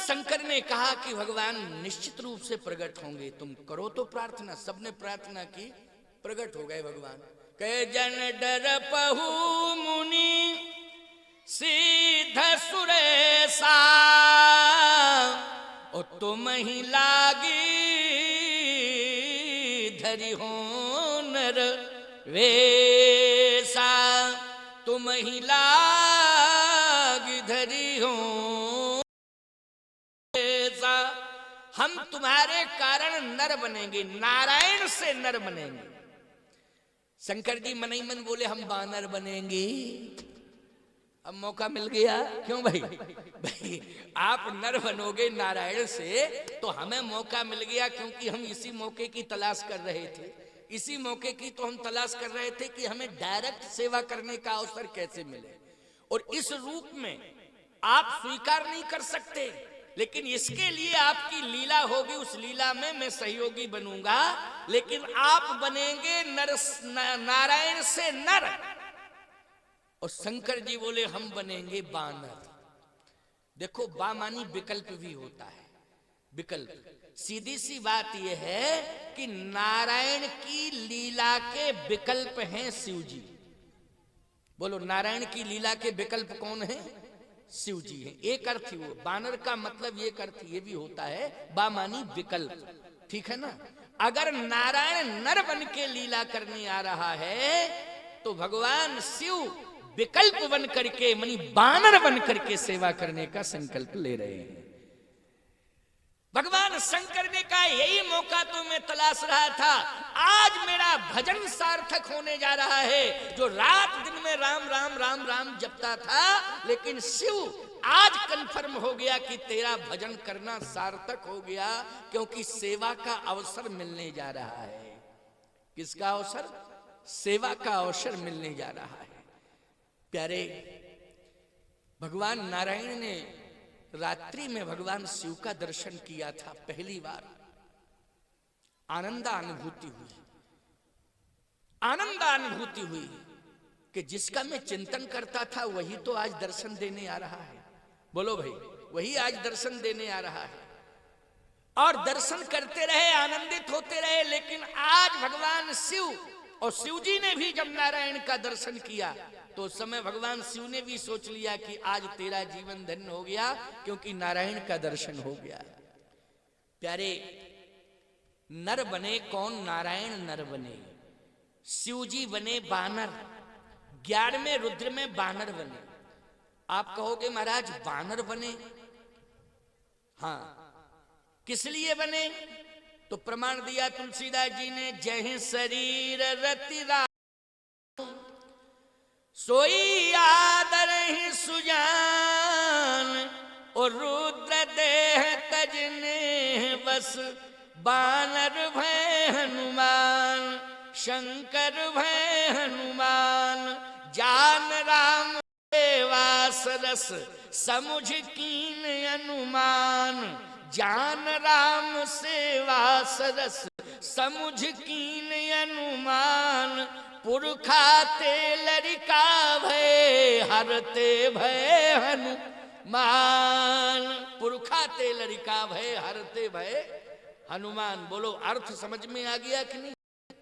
शंकर ने कहा कि भगवान निश्चित रूप से प्रकट होंगे, तुम करो तो प्रार्थना। सबने प्रार्थना की, प्रकट हो गए भगवान। कहे जन डर पहु मुनि सीध सुरेसा, और तुम ही लागी धरि हो नर वेसा, तुम ही लागी धरि हो वेसा। हम तुम्हारे कारण नर बनेंगे, नारायण से नर बनेंगे। शंकर जी मन ही मन बोले हम बानर बनेंगे। अब मौका मिल गया, क्यों भाई? भाई आप नर बनोगे नारायण से तो हमें मौका मिल गया, क्योंकि हम इसी मौके की तलाश कर रहे थे। इसी मौके की तो हम तलाश कर रहे थे कि हमें डायरेक्ट सेवा करने का अवसर कैसे मिले, और इस रूप में आप स्वीकार नहीं कर सकते, लेकिन इसके लिए आपकी लीला होगी, उस लीला में मैं सहयोगी बनूंगा। लेकिन आप बनेंगे नर, नारायण से नर, और शंकर जी बोले हम बनेंगे बानर। देखो बा मानी विकल्प भी होता है, विकल्प। सीधी सी बात यह है कि नारायण की लीला के विकल्प हैं शिव जी। बोलो नारायण की लीला के विकल्प कौन है? शिव जी है। एक अर्थ ही वो बानर का मतलब एक अर्थ ये भी होता है, बा मानी विकल्प, ठीक है ना। अगर नारायण नर बन के लीला करने आ रहा है तो भगवान शिव विकल्प बन करके, मानी बानर बन करके सेवा करने का संकल्प ले रहे हैं। भगवान शंकर ने कहा यही मौका तो मैं तलाश रहा था, आज मेरा भजन सार्थक होने जा रहा है। जो रात दिन में राम राम राम राम जपता था, लेकिन शिव आज कंफर्म हो गया कि तेरा भजन करना सार्थक हो गया, क्योंकि सेवा का अवसर मिलने जा रहा है। किसका अवसर? सेवा का अवसर मिलने जा रहा है। प्यारे, भगवान नारायण ने रात्रि में भगवान शिव का दर्शन किया था पहली बार। आनंदानुभूति हुई, आनंदानुभूति हुई कि जिसका मैं चिंतन करता था वही तो आज दर्शन देने आ रहा है। बोलो भाई, वही आज दर्शन देने आ रहा है। और दर्शन करते रहे, आनंदित होते रहे। लेकिन आज भगवान शिव, और शिव जी ने भी जब नारायण का दर्शन किया तो उस समय भगवान शिव ने भी सोच लिया कि आज तेरा जीवन धन्य हो गया, क्योंकि नारायण का दर्शन हो गया। प्यारे, नर बने कौन? नारायण नर बने, शिव जी बने बानर, 11वें रुद्र में बानर बने। आप कहोगे महाराज बानर बने? हाँ, किस लिए बने? तो प्रमाण दिया तुलसीदास जी ने, जय शरीर रति सोई आदर ही सुजान, और रुद्र देह तजने बस बानर भय हनुमान, शंकर भय हनुमान, जान राम सेवा सरस समुझ कीन अनुमान, जान राम सेवा सरस समुझ कीन अनुमान, पुरखा तेलरिका भय हरते भय हनुमान, पुरखा तेलरिका भय हरते भय हनुमान। बोलो अर्थ समझ में आ गया कि नहीं?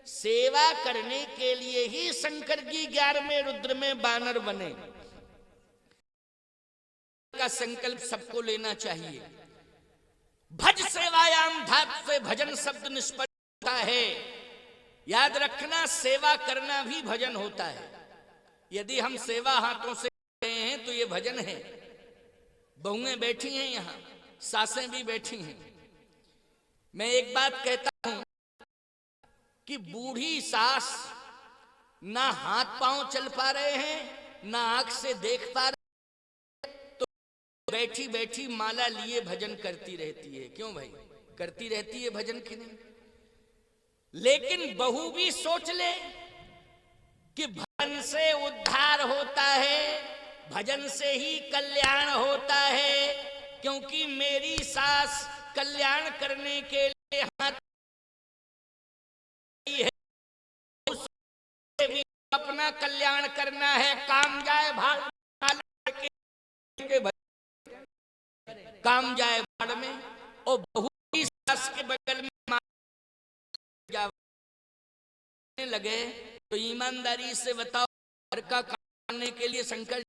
सेवा करने के लिए ही शंकर जी 11वें रुद्र में बानर बने। का संकल्प सबको लेना चाहिए। भज सेवायाम धातु से भजन शब्द निष्पन्न होता है। याद रखना, सेवा करना भी भजन होता है। यदि हम सेवा हाथों से कर रहे हैं तो ये भजन है। बहुएं बैठी हैं यहाँ, सासें भी बैठी हैं। मैं एक बात कहता हूं कि बूढ़ी सास ना हाथ पांव चल पा रहे हैं, ना आंख से देख पा रहे, तो बैठी बैठी माला लिए भजन करती रहती है। क्यों भाई? करती रहती है भजन की नहीं। लेकिन बहू भी सोच ले कि भजन से उद्धार होता है, भजन से ही कल्याण होता है, क्योंकि मेरी सास कल्याण करने के लिए हाथ है, भी अपना कल्याण करना है, काम जाए भाग के काम जाए बाढ़ में, और बहू की सास के बगल में लगे, तो ईमानदारी से बताओ, घर का काम करने के लिए शंकर,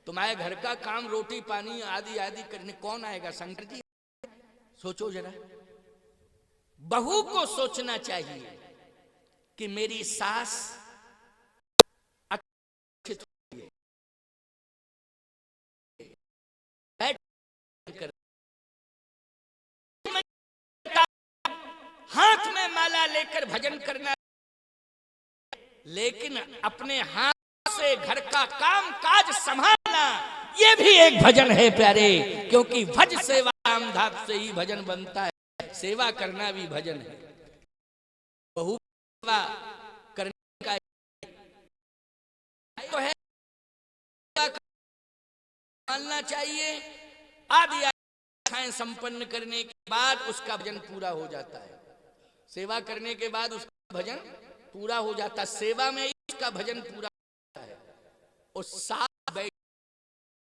तुम्हारे घर का काम रोटी पानी आदि आदि करने कौन आएगा? शंकर जी। सोचो जरा, बहू को सोचना चाहिए कि मेरी सास अच्छी हाथ में माला लेकर भजन करना, लेकिन अपने हाथ से घर का काम काज संभालना, ये भी एक भजन है प्यारे। क्योंकि भज सेवा राम धाम से ही भजन बनता है, सेवा करना भी भजन है। बहु सेवा करने का तो है, मानना चाहिए। आदि इच्छाएं संपन्न करने के बाद उसका भजन पूरा हो जाता है। सेवा करने के बाद उसका भजन पूरा हो जाता है, सेवा में ही उसका भजन पूरा होता है। और साथ बैठ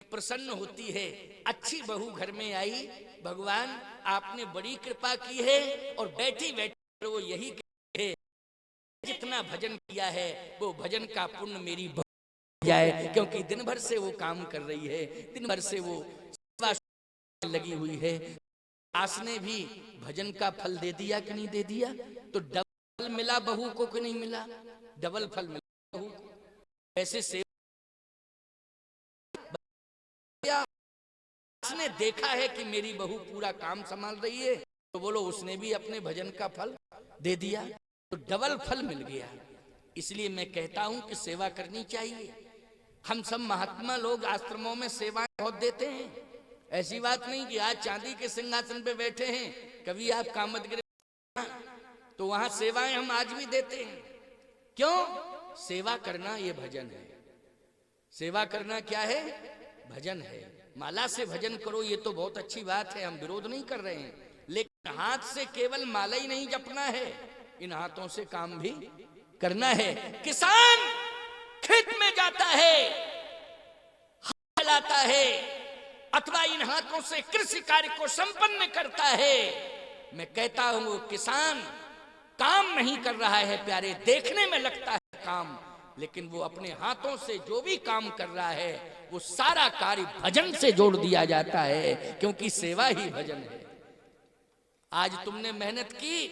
प्रसन्न होती है, अच्छी बहू घर में आई, भगवान आपने बड़ी कृपा की है। और बैठी बैठी वो यही कहती है, जितना भजन किया है वो भजन का पुण्य मेरी बहू जाए, क्योंकि दिन भर से वो काम कर रही है, दिन भर से वो सेवा लगी हुई है। सास ने भी भजन का फल दे दिया कि नहीं दे दिया? तो डबल मिला बहू को कि नहीं मिला? डबल फल मिला बहू को। ऐसे से उसने देखा है कि मेरी बहू पूरा काम संभाल रही है, तो बोलो उसने भी अपने भजन का फल दे दिया, तो डबल फल मिल गया। इसलिए मैं कहता हूं कि सेवा करनी चाहिए। हम सब महात्मा लोग आश्रमों में सेवाएं बहुत देते हैं, ऐसी बात नहीं कि आज चांदी के सिंहासन पे बैठे हैं, कभी आप कामतगिरी तो वहां सेवाएं हम आज भी देते हैं। क्यों? सेवा करना ये भजन है। सेवा करना क्या है? भजन है। माला से भजन करो, ये तो बहुत अच्छी बात है, हम विरोध नहीं कर रहे हैं, लेकिन हाथ से केवल माला ही नहीं जपना है, इन हाथों से काम भी करना है। किसान खेत में जाता है, हल चलाता है, अथवा इन हाथों से कृषि कार्य को संपन्न करता है। मैं कहता हूं वो किसान काम नहीं कर रहा है प्यारे, देखने में लगता है काम, लेकिन वो अपने हाथों से जो भी काम कर रहा है वो सारा कार्य भजन से जोड़ दिया जाता है, क्योंकि सेवा ही भजन है। आज तुमने मेहनत की,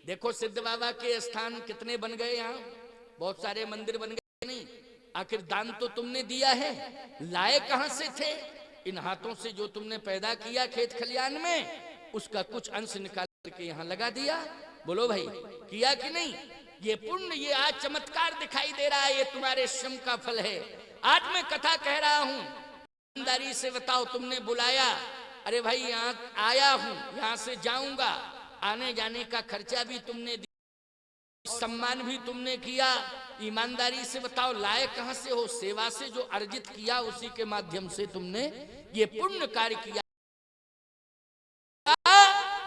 देखो सिद्ध बाबा के स्थान कितने बन गए, यहाँ बहुत सारे मंदिर बन गए, नहीं आखिर दान तो तुमने दिया है, लाए कहां से थे? इन हाथों से जो तुमने पैदा किया खेत खलियान में, उसका कुछ अंश निकाल करके यहाँ लगा दिया। बोलो भाई, किया कि नहीं? ये पुण्य, ये आज चमत्कार दिखाई दे रहा है, ये तुम्हारे श्रम का फल है। आज मैं कथा कह रहा हूं, ईमानदारी से बताओ, तुमने बुलाया, अरे भाई यहाँ आया हूं, यहाँ से जाऊंगा, आने जाने का खर्चा भी तुमने दिया, सम्मान भी तुमने किया। ईमानदारी से बताओ लाए कहां से हो? सेवा से जो अर्जित किया उसी के माध्यम से तुमने ये पुण्य कार्य किया,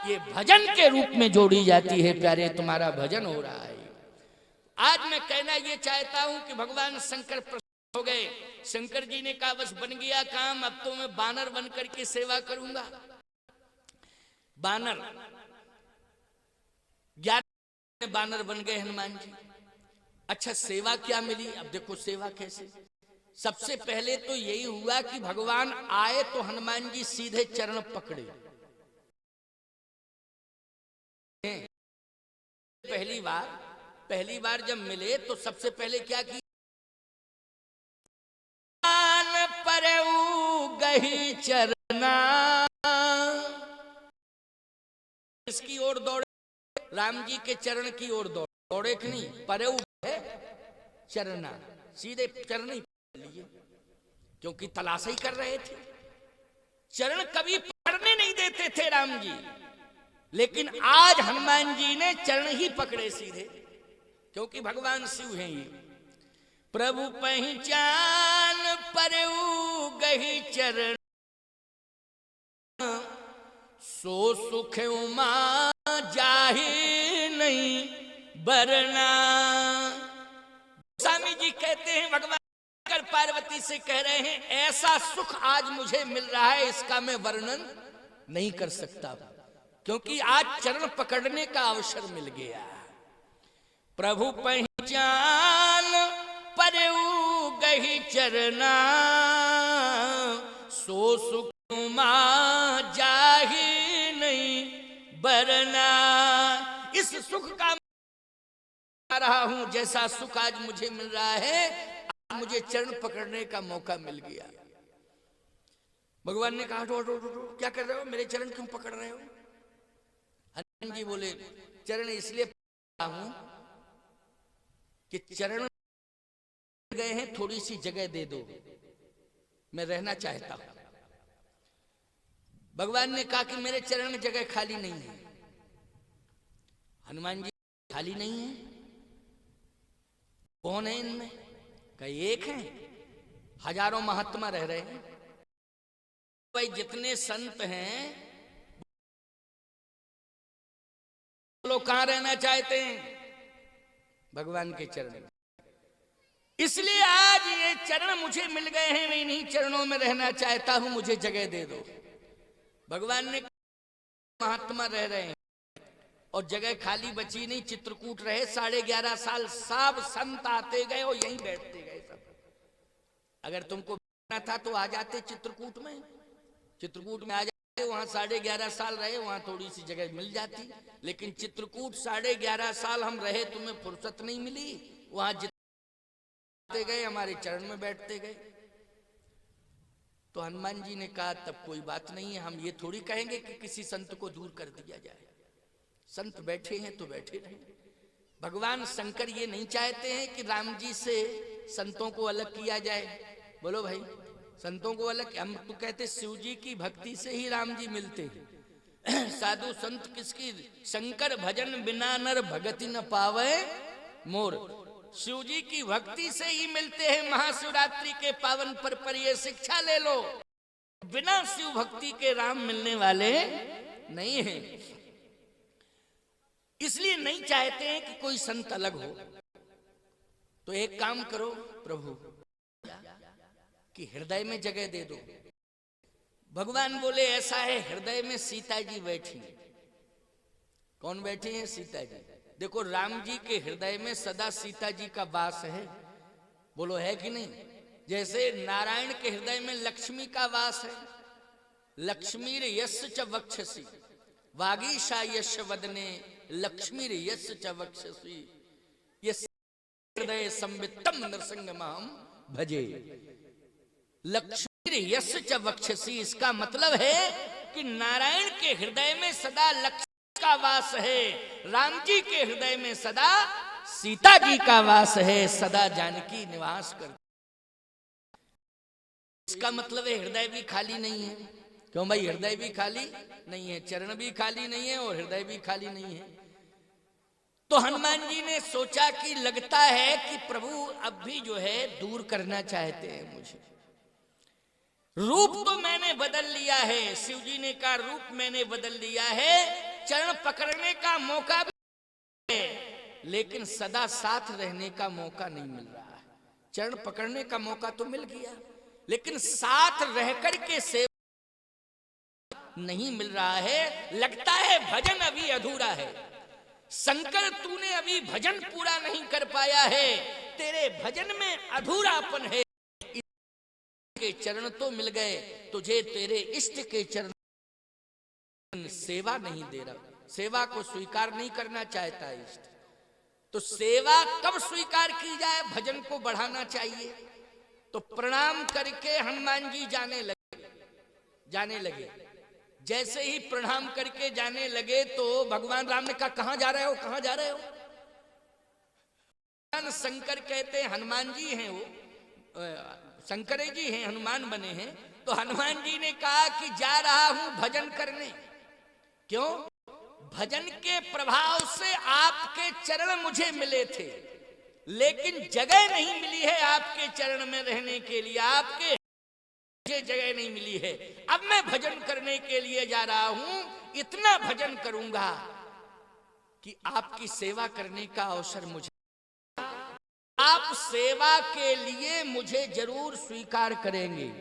ये भजन के रूप में जोड़ी जाती है प्यारे, तुम्हारा भजन हो रहा है। आज मैं कहना ये चाहता हूं कि भगवान शंकर प्रसन्न हो गए। शंकर जी ने कहा बस बन गया काम, अब तो मैं बानर बन करके सेवा करूंगा। बानर 11 बानर बन गए हनुमान जी। अच्छा, सेवा क्या मिली? अब देखो सेवा कैसे। सबसे पहले तो यही हुआ कि भगवान आए तो हनुमान जी सीधे चरण पकड़े। पहली बार जब मिले तो सबसे पहले क्या किया? परऊ गही चरना, इसकी ओर दौड़े, राम जी के चरण की ओर दौड़े कि नहीं? परऊ है चरना, सीधे चरण ही लिए, क्योंकि तलाश ही कर रहे थे। चरण कभी पकड़ने नहीं देते थे राम जी, लेकिन आज हनुमान जी ने चरण ही पकड़े सीधे, क्योंकि भगवान शिव हैं ये। प्रभु पहचान परऊ गही चरण, सो सुख उमा जाहि नहीं बरना। स्वामी जी कहते हैं भगवान कर पार्वती से कह रहे हैं ऐसा सुख आज मुझे मिल रहा है इसका मैं वर्णन नहीं कर सकता, क्योंकि आज चरण पकड़ने का अवसर मिल गया। प्रभु पहचान परऊ गही चरना, सो सुख जाही नहीं बरना। इस सुख का मैं रहा हूं, जैसा सुख आज मुझे मिल रहा है, आज मुझे चरण पकड़ने का मौका मिल गया। भगवान ने कहा हटो, क्या कर रहे हो, मेरे चरण क्यों पकड़ रहे हो? हनुमान जी बोले चरण इसलिए पकड़ रहा हूं कि चरण गए हैं, थोड़ी सी जगह दे दो, मैं रहना चाहता हूं। भगवान ने कहा कि मेरे चरण में जगह खाली नहीं है। हनुमान जी खाली नहीं है, कौन है इनमें? कई एक हैं, हजारों महात्मा रह रहे हैं। भाई जितने संत हैं लोग कहां रहना चाहते हैं? भगवान के चरण में। इसलिए आज ये चरण मुझे मिल गए हैं, मैं इन्हीं चरणों में रहना चाहता हूं, मुझे जगह दे दो। भगवान ने महात्मा रह रहे हैं और जगह खाली बची नहीं, चित्रकूट रहे 11.5 साल, सब संत आते गए और यहीं बैठते गए सब। अगर तुमको बैठना था तो आ जाते चित्रकूट में आ जाते, वहां 11.5 साल रहे, वहां थोड़ी सी जगह मिल जाती। लेकिन चित्रकूट 11.5 साल हम रहे, तुम्हें फुर्सत नहीं मिली, वहां जितने गए हमारे चरण में बैठते गए। तो हनुमान जी ने कहा तब कोई बात नहीं है, हम ये थोड़ी कहेंगे कि किसी संत को दूर कर दिया जाए, संत बैठे हैं तो बैठे रहे। भगवान शंकर ये नहीं चाहते हैं कि राम जी से संतों को अलग किया जाए। बोलो भाई, संतों को अलग, हम तो कहते शिव जी की भक्ति से ही राम जी मिलते हैं। साधु संत किसकी? शंकर भजन बिना नर भगति न पावे मोर। शिव जी की भक्ति से ही मिलते हैं। महाशिवरात्रि के पावन पर ये शिक्षा ले लो, बिना शिव भक्ति के राम मिलने वाले नहीं हैं। इसलिए नहीं चाहते हैं कि कोई संत अलग हो। तो एक काम करो प्रभु कि हृदय में जगह दे दो। भगवान बोले ऐसा है, हृदय में सीता जी बैठी। कौन बैठी हैं? सीता जी। देखो राम जी के हृदय में सदा सीता जी का वास है, बोलो है कि नहीं? जैसे नारायण के हृदय में लक्ष्मी का वास है। लक्ष्मीर यस्य च वक्षसि वागीशा यश वदने लक्ष्मीर यस्य च वक्षसि यस्य हृदय संवित्तम नरसिंहमहं भजे। लक्ष्मीर यस्य च वक्षसि, इसका मतलब है कि नारायण के हृदय में सदा लक्ष्मी का वास है, राम जी के हृदय में सदा सीता जी का वास है, सदा जानकी निवास करती। इसका मतलब है हृदय भी खाली नहीं है। क्यों भाई? हृदय भी खाली नहीं है, चरण भी खाली नहीं है और हृदय भी खाली नहीं है। तो हनुमान जी ने सोचा कि लगता है कि प्रभु अब भी जो है दूर करना चाहते हैं मुझे। रूप तो मैंने बदल लिया है, शिव जी ने कहा रूप मैंने बदल लिया है, चरण पकड़ने का मौका भी है, लेकिन सदा साथ रहने का मौका नहीं मिल रहा है। चरण पकड़ने का मौका तो मिल गया, लेकिन साथ रह करके सेवा नहीं मिल रहा है। लगता है भजन अभी अधूरा है। शंकर तूने अभी भजन पूरा नहीं कर पाया है, तेरे भजन में अधूरापन है। के चरण तो मिल गए तुझे, तेरे इष्ट के चरण सेवा नहीं दे रहा, सेवा को स्वीकार नहीं करना चाहता है इष्ट। तो सेवा कब स्वीकार की जाए? भजन को बढ़ाना चाहिए। तो प्रणाम करके हनुमान जी जाने लगे। जैसे ही प्रणाम करके जाने लगे तो भगवान राम ने कहा कहां जा रहे हो, कहां जा रहे हो? शंकर कहते हैं हनुमान जी हैं, वो शंकर जी हैं, हनुमान बने हैं। तो हनुमान जी ने कहा कि जा रहा हूं भजन करने। क्यों? भजन के प्रभाव से आपके चरण मुझे मिले थे, लेकिन जगह नहीं मिली है आपके चरण में रहने के लिए, आपके मुझे जगह नहीं मिली है। अब मैं भजन करने के लिए जा रहा हूं, इतना भजन करूंगा कि आपकी सेवा करने का अवसर मुझे। आप सेवा के लिए मुझे जरूर स्वीकार करेंगे,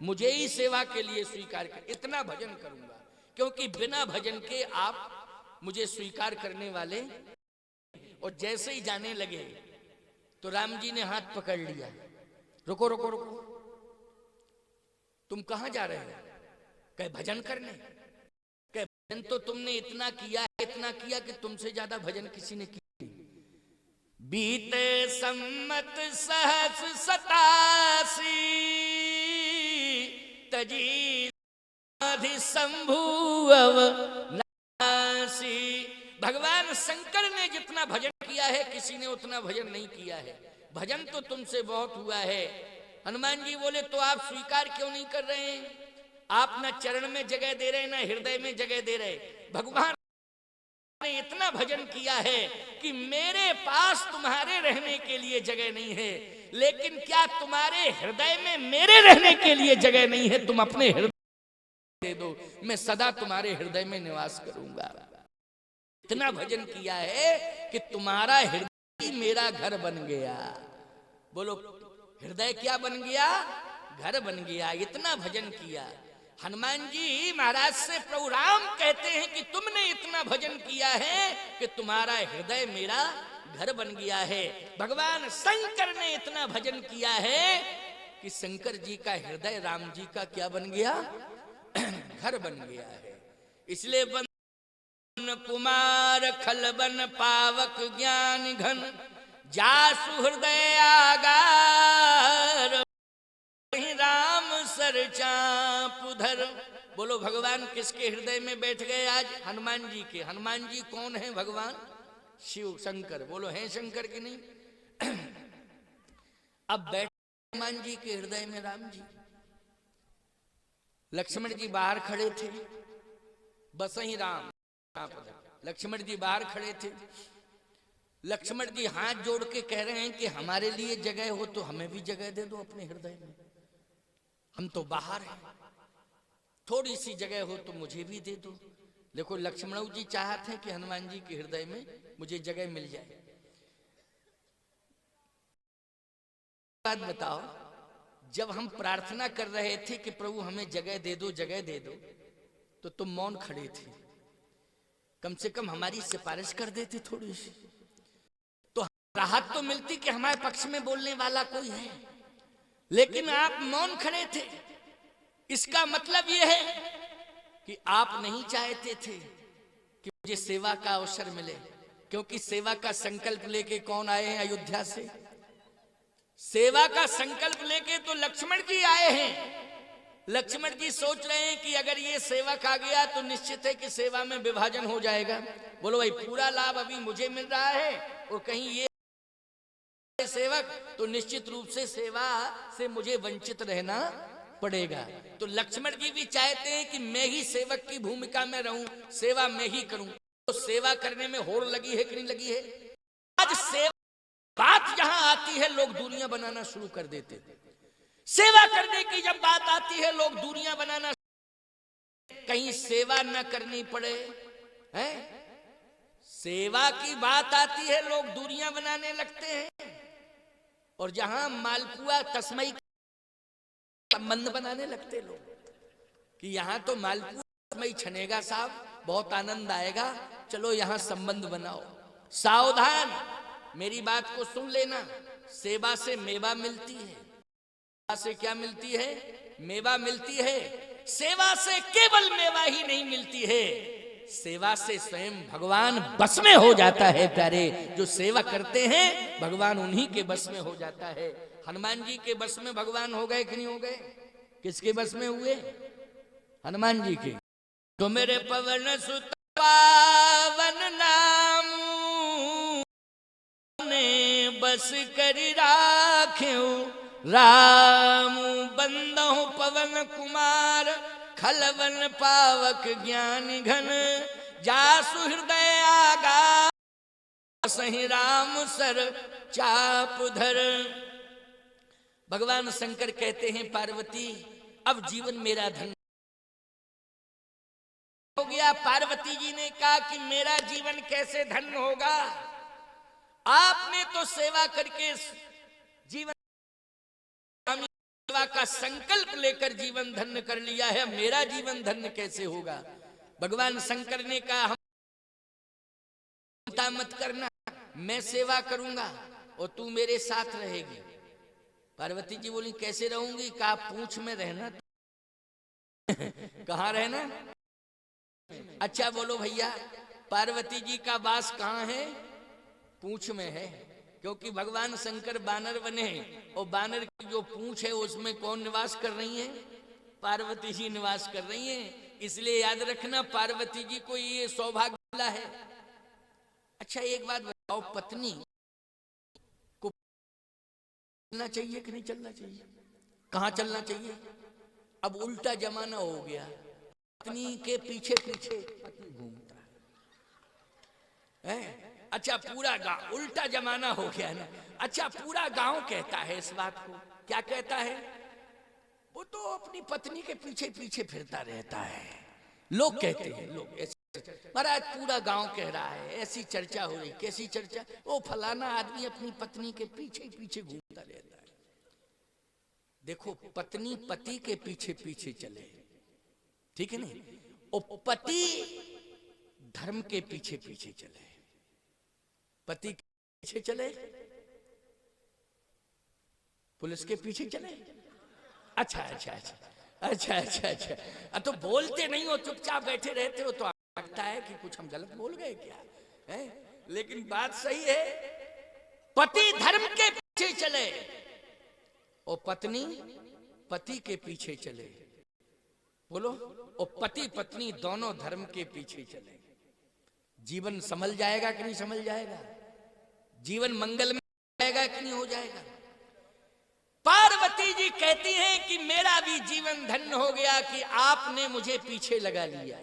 मुझे ही सेवा के लिए स्वीकार कर, इतना भजन करूंगा, क्योंकि बिना भजन के आप मुझे स्वीकार करने वाले। और जैसे ही जाने लगे तो राम जी ने हाथ पकड़ लिया, रुको रुको रुको, तुम कहां जा रहे हो? कहे भजन करने। कहे भजन तो तुमने इतना किया है, इतना किया कि तुमसे ज्यादा भजन किसी ने किया। बीते सम्मत सहस 87 तजी शंभुअव नासी। भगवान शंकर ने जितना भजन किया है किसी ने उतना भजन नहीं किया है। भजन तो तुमसे बहुत हुआ है। हनुमान जी बोले तो आप स्वीकार क्यों नहीं कर रहे हैं? आप ना चरण में जगह दे रहे, ना हृदय में जगह दे रहे। भगवान ने इतना भजन किया है कि मेरे पास तुम्हारे रहने के लिए जगह नहीं है, लेकिन क्या तुम्हारे हृदय में मेरे रहने के लिए जगह नहीं है? तुम अपने हृदय दे दो, मैं सदा तुम्हारे हृदय में निवास करूंगा। इतना भजन किया है कि तुम्हारा हृदय मेरा घर बन गया। बोलो हृदय क्या बन गया? घर बन गया। इतना भजन किया। हनुमान जी महाराज से प्रभु राम कहते हैं कि तुमने इतना भजन किया है कि तुम्हारा हृदय मेरा घर बन गया है। भगवान शंकर ने इतना भजन किया है कि शंकर जी का हृदय राम जी का क्या बन गया? घर बन गया है। इसलिए बन कुमार खलबन पावक ज्ञान घन, जासु हृदय आगार राम सर चापुधर। बोलो भगवान किसके हृदय में बैठ गए आज? हनुमान जी के। हनुमान जी कौन है? भगवान शिव शंकर। बोलो हैं शंकर की नहीं? अब बैठे हनुमान जी के हृदय में राम जी। लक्ष्मण जी बाहर खड़े थे, बस ही राम। लक्ष्मण जी बाहर खड़े थे। लक्ष्मण जी हाथ जोड़ के कह रहे हैं कि हमारे लिए जगह हो तो हमें भी जगह दे दो अपने हृदय में। हम तो बाहर हैं, थोड़ी सी जगह हो तो मुझे भी दे दो। देखो लक्ष्मण जी चाहते हैं कि हनुमान जी के हृदय में मुझे जगह मिल जाए। बात बताओ, जब हम प्रार्थना कर रहे थे कि प्रभु हमें जगह दे दो, जगह दे दो, तो तुम मौन खड़े थे। कम से कम हमारी सिफारिश कर देते थोड़ी सी, तो राहत तो मिलती कि हमारे पक्ष में बोलने वाला कोई है। लेकिन आप मौन खड़े थे। इसका मतलब यह है कि आप नहीं चाहते थे कि मुझे सेवा का अवसर मिले, क्योंकि सेवा का संकल्प लेके कौन आए हैं अयोध्या से? सेवा का संकल्प लेके तो लक्ष्मण जी आए हैं। लक्ष्मण जी सोच रहे हैं कि अगर ये सेवक आ गया तो निश्चित है कि सेवा में विभाजन हो जाएगा। बोलो भाई पूरा लाभ अभी मुझे मिल रहा है और कहीं ये सेवक, तो निश्चित रूप से सेवा से मुझे वंचित रहना पड़ेगा। तो लक्ष्मण जी भी चाहते हैं कि मैं ही सेवक की भूमिका में रहूं, सेवा मैं ही करूं। तो सेवा करने में होड़ लगी है कि नहीं लगी है? आज सेवा बात जहां आती है लोग दूरियां बनाना शुरू कर देते हैं। सेवा करने की जब बात आती है लोग दूरियां बनाना, कहीं सेवा न करनी पड़े है। सेवा की बात आती है लोग दूरियां बनाने लगते हैं, और जहां मालपुआ तस्मई संबंध बनाने लगते लोग कि यहां तो मालपुआ तस्मई छनेगा साहब, बहुत आनंद आएगा, चलो यहां संबंध बनाओ। सावधान, मेरी बात को सुन लेना। सेवा से मेवा मिलती है। सेवा से क्या मिलती है? मेवा मिलती है। सेवा से केवल मेवा ही नहीं मिलती है, सेवा से स्वयं भगवान बस में हो जाता है। प्यारे, जो सेवा करते हैं भगवान उन्हीं के बस में हो जाता है। हनुमान जी के बस में भगवान हो गए कि नहीं हो गए? किसके बस में हुए? हनुमान जी के। तो मेरे पवन सुत पावन नाम ने बस कर राख्यो, राम बंदहु पवन कुमार, खलवन पावक ज्ञान घन, जासु हृदय आगा सही राम सर चापुधर। भगवान शंकर कहते हैं पार्वती अब जीवन मेरा धन हो गया। पार्वती जी ने कहा कि मेरा जीवन कैसे धन्य होगा? आपने तो सेवा करके जीवन सेवा का संकल्प लेकर जीवन धन्य कर लिया है, मेरा जीवन धन्य कैसे होगा? भगवान शंकर ने कहा हम चिंता मत करना, मैं सेवा करूंगा और तू मेरे साथ रहेगी। पार्वती जी बोली कैसे रहूंगी? कहा पूंछ में रहना। कहाँ रहना? अच्छा बोलो भैया, पार्वती जी का वास कहाँ है? पूंछ में है, क्योंकि भगवान शंकर बानर बने और बानर की जो पूंछ है उसमें कौन निवास कर रही है? पार्वती जी निवास कर रही हैं। इसलिए याद रखना पार्वती जी को ये सौभाग्य मिला है। अच्छा एक बात बताओ, पत्नी को चलना चाहिए कि नहीं चलना चाहिए? कहाँ चलना चाहिए? अब उल्टा जमाना हो गया, पत्नी के पीछे पीछे पति घूमता है। अच्छा पूरा गांव, उल्टा जमाना हो गया ना। अच्छा पूरा गांव कहता है इस बात को, क्या कहता है? वो तो अपनी पत्नी के पीछे पीछे फिरता रहता है। लोग कहते हैं, लोग ऐसे महाराज पूरा गांव कह रहा है, ऐसी चर्चा हो रही। कैसी चर्चा? वो फलाना आदमी अपनी पत्नी के पीछे पीछे घूमता रहता है। देखो पत्नी पति के पीछे पीछे चले, ठीक है नहीं, और पति धर्म के पीछे पीछे चले। पति के पीछे चले, पुलिस के पीछे चले। अच्छा अच्छा अच्छा अच्छा अच्छा अच्छा, तो बोलते नहीं हो, चुपचाप बैठे रहते हो, तो लगता है कि कुछ हम गलत बोल गए क्या है? लेकिन बात सही है, पति धर्म के पीछे चले और पत्नी पति के पीछे चले। बोलो, और पति पत्नी दोनों धर्म के पीछे चले। जीवन संभल जाएगा कि नहीं संभल जाएगा? जीवन मंगल में जाएगा कि नहीं हो जाएगा? पार्वती जी कहती हैं कि मेरा भी जीवन धन्य हो गया कि आपने मुझे पीछे लगा लिया।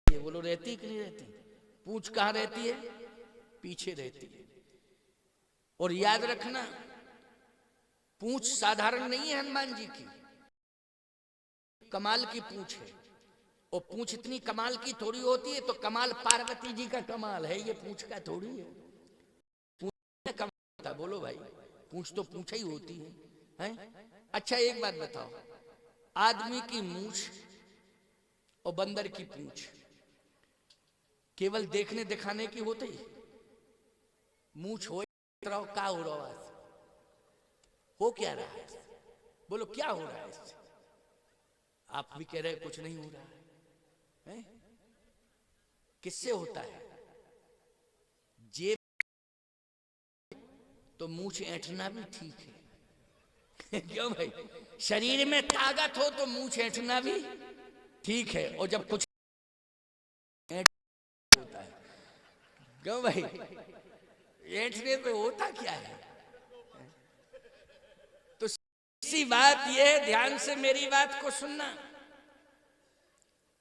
ये बोलो रहती कि नहीं रहती? पूंछ कहां रहती है? पीछे रहती है। और याद रखना, पूंछ साधारण नहीं है हनुमान जी की, कमाल की पूंछ है। और पूंछ इतनी कमाल की थोड़ी होती है, तो कमाल पार्वती जी का कमाल है, ये पूंछ का थोड़ी है। पूंछ कमाल होता, बोलो भाई, पूंछ तो पूंछ ही होती है? अच्छा एक बात बताओ, आदमी की मूंछ और बंदर की पूंछ केवल देखने दिखाने की होती? मूंछ हो रहा, क्या हो रहा है? हो क्या रहा है? बोलो क्या हो रहा है इससे? आप भी कह रहे कुछ नहीं हो रहा है? किससे होता है? जेब तो मूंछ ऐंठना भी ठीक है। क्यों भाई? शरीर में ताकत हो तो मूंछ ऐंठना भी ठीक है, और जब कुछ होता है, क्यों भाई? ऐंठने पे होता क्या है? तो इसी बात ये, ध्यान से मेरी बात को सुनना,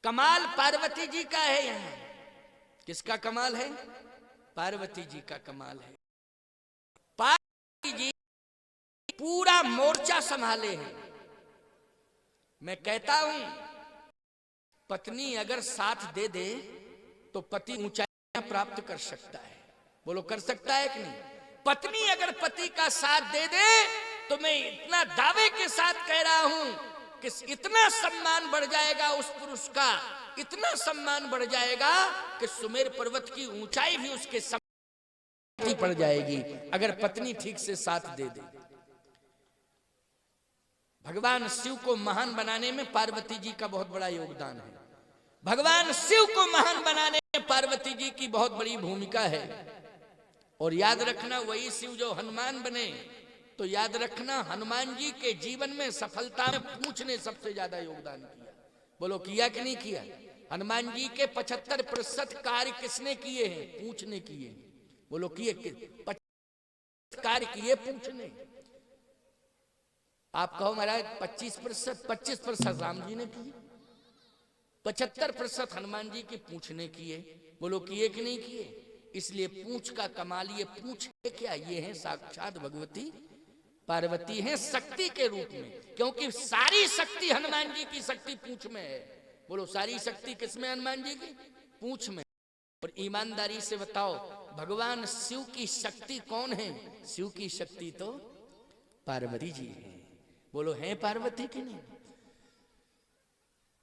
कमाल पार्वती जी का है। यहां किसका कमाल है? पार्वती जी का कमाल है। पार्वती जी पूरा मोर्चा संभाले हैं। मैं कहता हूं, पत्नी अगर साथ दे दे तो पति ऊंचाई प्राप्त कर सकता है। बोलो कर सकता है कि नहीं? पत्नी अगर पति का साथ दे दे तो मैं इतना दावे के साथ कह रहा हूं कि इतना सम्मान बढ़ जाएगा उस पुरुष का, इतना सम्मान बढ़ जाएगा कि सुमेर पर्वत की ऊंचाई भी उसके सामने पड़ जाएगी, अगर पत्नी ठीक से साथ दे दे। भगवान शिव को महान बनाने में पार्वती जी का बहुत बड़ा योगदान है। भगवान शिव को महान बनाने में पार्वती जी की बहुत बड़ी भूमिका है। और याद रखना, वही शिव जो हनुमान बने, तो याद रखना हनुमान जी के जीवन में सफलता में पूंछ ने सबसे ज्यादा योगदान किया। बोलो किया कि नहीं किया? हनुमान जी के 75% कार्य किसने किए हैं? पूंछ ने किए। बोलो किए? 75 कार्य किए पूंछ ने। आप कहो महाराज 25% राम जी ने किए, 75% हनुमान जी की पूंछ ने किए। बोलो किए कि नहीं किए? इसलिए पूंछ का कमाल, ये पूंछ है क्या? ये है साक्षात भगवती पार्वती है शक्ति के रूप में, क्योंकि सारी शक्ति हनुमान जी की शक्ति पूंछ में है। बोलो सारी शक्ति किसमें? हनुमान जी की पूंछ में। और ईमानदारी से बताओ, भगवान शिव की शक्ति कौन है? शिव की शक्ति तो पार्वती जी है। बोलो हैं पार्वती की नहीं?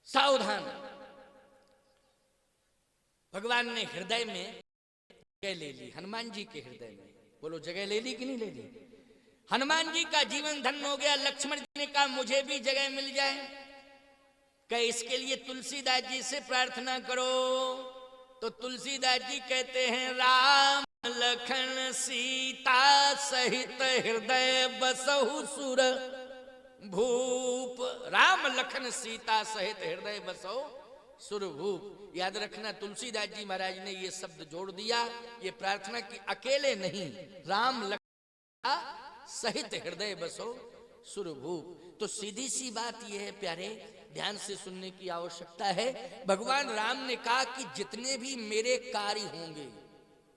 सावधान, भगवान ने हृदय में जगह ले ली, हनुमान जी के हृदय में। बोलो जगह ले ली कि नहीं ले ली? हनुमान जी का जीवन धन्य हो गया। लक्ष्मण जी ने कहा मुझे भी जगह मिल जाए। कहे इसके लिए तुलसीदास जी से प्रार्थना करो। तो तुलसीदास जी कहते हैं राम लखन सीता सहित हृदय बसहु सुर भूप। राम लखन सीता सहित हृदय बसहु सुर भूप। याद रखना, तुलसीदास जी महाराज ने ये शब्द जोड़ दिया। ये प्रार्थना की अकेले नहीं, राम लखन सहित हृदय बसो सुरभूप। तो सीधी सी बात यह है प्यारे, ध्यान से सुनने की आवश्यकता है। भगवान राम ने कहा कि जितने भी मेरे कार्य होंगे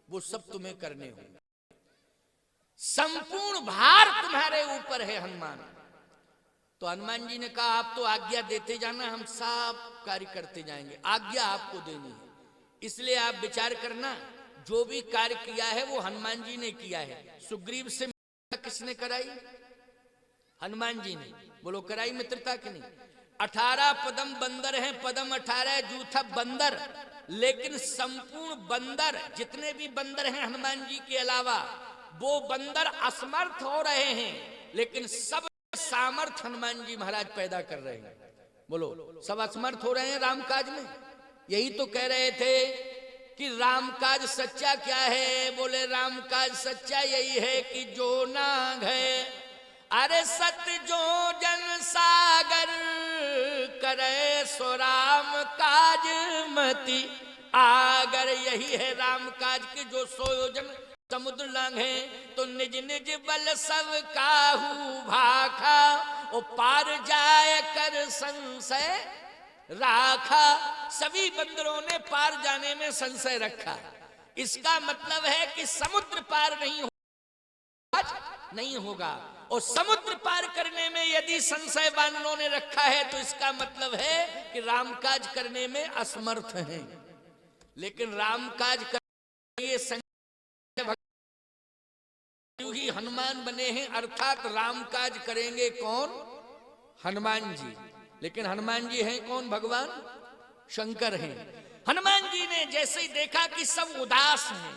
वो सब तुम्हें करने होंगे, संपूर्ण भार तुम्हारे ऊपर है हनुमान। तो हनुमान जी ने कहा आप तो आज्ञा देते जाना, हम सब कार्य करते जाएंगे, आज्ञा आपको देनी है। इसलिए आप विचार करना, जो भी कार्य किया है वो हनुमान जी ने किया है। सुग्रीव से किसने कराई? हनुमान जी ने। बोलो कराई मित्रता की नहीं? 18 पदम बंदर हैं, पदम 18 जूथा बंदर, लेकिन संपूर्ण बंदर जितने भी बंदर हैं हनुमान जी के अलावा, वो बंदर असमर्थ हो रहे हैं, लेकिन सब सामर्थ हनुमान जी महाराज पैदा कर रहे हैं। बोलो सब असमर्थ हो रहे हैं रामकाज में। यही तो कह रहे थे कि रामकाज सच्चा क्या है? बोले रामकाज सच्चा यही है कि जो नाग है, अरे सत्य जो जन सागर करे सो राम काज मति आगर। यही है रामकाज के जो 100 योजन समुद्र लांघे तो निज निज बल सब काहू भाखा, ओ पार जाए कर संशय राखा। सभी बंदरों ने पार जाने में संशय रखा। इसका मतलब है कि समुद्र पार नहीं होगा, और समुद्र पार करने में यदि संशय बानरों ने रखा है तो इसका मतलब है कि रामकाज करने में असमर्थ हैं। लेकिन रामकाज करने ये ही हनुमान बने हैं, अर्थात रामकाज करेंगे कौन? हनुमान जी। लेकिन हनुमान जी हैं कौन? भगवान शंकर हैं। हनुमान जी ने जैसे ही देखा कि सब उदास हैं,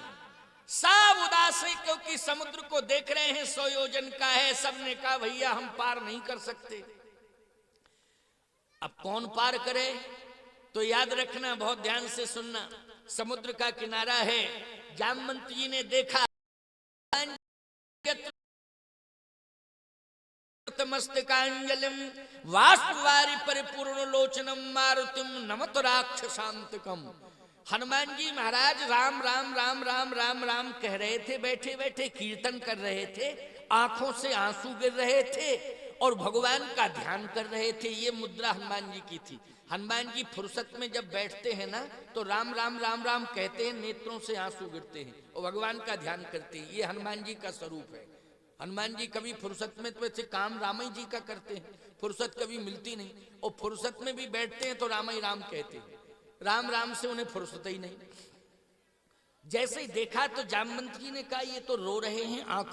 सब उदास हैं क्योंकि समुद्र को देख रहे हैं 100 योजन का है, सबने कहा भैया हम पार नहीं कर सकते। अब कौन पार करे? तो याद रखना, बहुत ध्यान से सुनना, समुद्र का किनारा है। जामवंत जी ने देखा मस्तकांजलिम वाष्पवारी परिपूर्ण लोचनम मारुतिम नमत राक्षसांतकम। हनुमान जी महाराज राम राम राम राम राम राम कह रहे थे, बैठे बैठे कीर्तन कर रहे थे, आंखों से आंसू गिर रहे थे और भगवान का ध्यान कर रहे थे। ये मुद्रा हनुमान जी की थी। हनुमान जी फुर्सत में जब बैठते हैं ना तो राम राम राम राम कहते हैं, नेत्रों से आंसू गिरते हैं और भगवान का ध्यान करते हैं। ये हनुमान जी का स्वरूप है। हनुमान जी कभी फुर्सत में तो वैसे काम राम ही जी का करते हैं, फुर्सत कभी मिलती नहीं, और फुर्सत में भी बैठते हैं तो राम ही राम कहते हैं, राम राम से उन्हें फुर्सत ही नहीं। जैसे ही देखा तो जामवंत जी ने कहा ये तो रो रहे हैं, आंखों